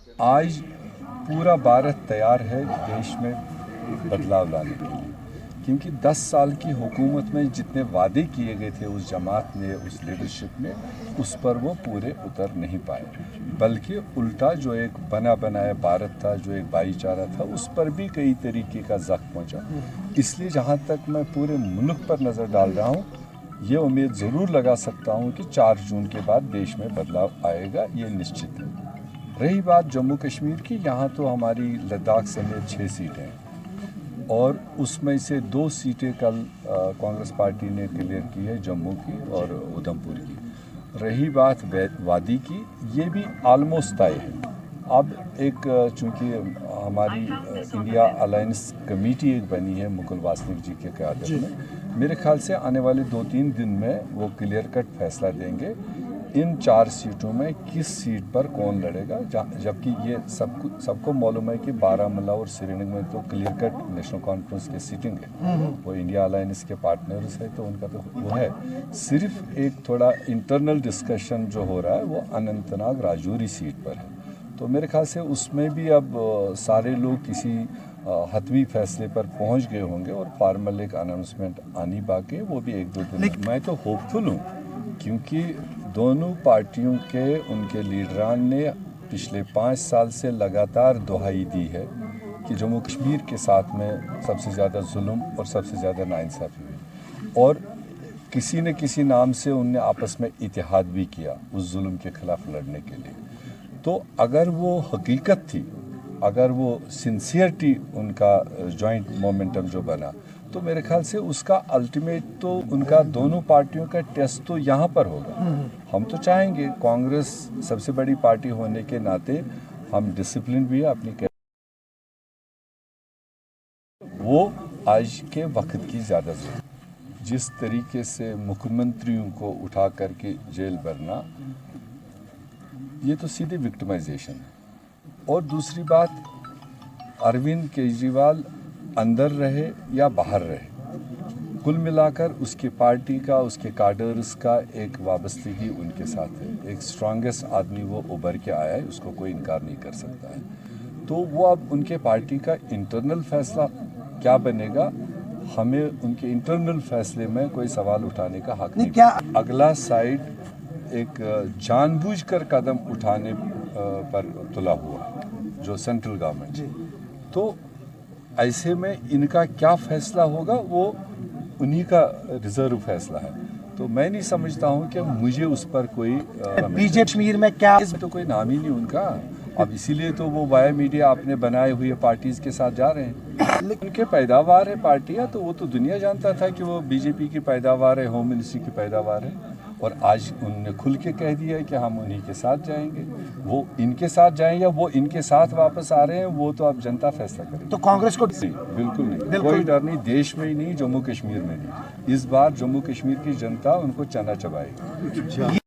आज पूरा भारत तैयार है देश में बदलाव लाने के लिए, क्योंकि 10 साल की हुकूमत में जितने वादे किए गए थे उस जमात ने, उस लीडरशिप ने, उस पर वो पूरे उतर नहीं पाए, बल्कि उल्टा जो एक बना बनाया भारत था, जो एक भाईचारा था, उस पर भी कई तरीके का ज़ख्म पहुँचा। इसलिए जहाँ तक मैं पूरे मुल्क पर नज़र डाल रहा हूँ, ये उम्मीद ज़रूर लगा सकता हूँ कि 4 जून के बाद देश में बदलाव आएगा, ये निश्चित है। रही बात जम्मू कश्मीर की, यहाँ तो हमारी लद्दाख समेत 6 सीटें हैं और उसमें से 2 सीटें कल कांग्रेस पार्टी ने क्लियर की है, जम्मू की और उधमपुर की। रही बात वादी की, ये भी आलमोस्ट तय है। अब एक चूँकि हमारी इंडिया अलायंस कमेटी एक बनी है मुकुल वासनिक जी के क़यादत में, मेरे ख्याल से आने वाले 2-3 दिन में वो क्लियर कट फैसला देंगे इन 4 सीटों में किस सीट पर कौन लड़ेगा, जबकि ये सबको मालूम है कि बारामूला और श्रीनगर में तो क्लियर कट नेशनल कॉन्फ्रेंस की सीटिंग है, वो इंडिया अलायंस के पार्टनर्स है तो उनका तो वो है। सिर्फ एक थोड़ा इंटरनल डिस्कशन जो हो रहा है वो अनंतनाग राजौरी सीट पर है, तो मेरे ख्याल से उसमें भी अब सारे लोग किसी हतमी फैसले पर पहुंच गए होंगे और फॉर्मल एक अनाउंसमेंट आनी बाकी है, वो भी 1-2 दिन। मैं तो होपफुल हूँ क्योंकि दोनों पार्टियों के उनके लीडरान ने पिछले 5 साल से लगातार दुहाई दी है कि जम्मू कश्मीर के साथ में सबसे ज़्यादा जुल्म और सबसे ज़्यादा नाइंसाफ़ी हुई, और किसी न किसी नाम से उनने आपस में इतिहाद भी किया उस जुल्म के ख़िलाफ़ लड़ने के लिए। तो अगर वो हकीकत थी, अगर वो सिंसियरिटी उनका जॉइंट मोमेंटम जो बना, तो मेरे ख्याल से उसका अल्टीमेट तो उनका दोनों पार्टियों का टेस्ट तो यहाँ पर होगा। हम तो चाहेंगे, कांग्रेस सबसे बड़ी पार्टी होने के नाते हम डिसिप्लिन भी है अपनी, वो आज के वक्त की ज़्यादा ज़रूरत। जिस तरीके से मुख्यमंत्रियों को उठा करके जेल भरना, ये तो सीधे विक्टिमाइजेशन है। और दूसरी बात, अरविंद केजरीवाल अंदर रहे या बाहर रहे, कुल मिलाकर उसकी पार्टी का, उसके कार्डर्स का एक वाबस्तगी उनके साथ है। एक स्ट्रॉन्गेस्ट आदमी वो उभर के आया है, उसको कोई इनकार नहीं कर सकता है। तो वो अब उनके पार्टी का इंटरनल फैसला क्या बनेगा, हमें उनके इंटरनल फैसले में कोई सवाल उठाने का हक नहीं। क्या अगला साइड एक जानबूझकर कदम उठाने पर तुला हुआ जो सेंट्रल गवर्नमेंट, तो ऐसे में इनका क्या फैसला होगा वो उन्हीं का रिजर्व फैसला है। तो मैं नहीं समझता हूँ कि मुझे उस पर कोई बीजेपी कश्मीर में क्या, इसमें तो कोई नाम ही नहीं उनका। अब इसीलिए तो वो वाया मीडिया अपने बनाए हुए पार्टीज के साथ जा रहे हैं। लेकिन उनके पैदावार है पार्टियाँ, तो वो तो दुनिया जानता था कि वो बीजेपी की पैदावार है, होम मिनिस्ट्री की पैदावार है, और आज उन्होंने खुल के कह दिया है कि हम उन्हीं के साथ जाएंगे। वो इनके साथ जाएं या वो इनके साथ वापस आ रहे हैं, वो तो अब जनता फैसला करेगी। तो कांग्रेस को बिल्कुल नहीं, कोई डर नहीं, देश में ही नहीं, जम्मू कश्मीर में नहीं। इस बार जम्मू कश्मीर की जनता उनको चना चबाएगी।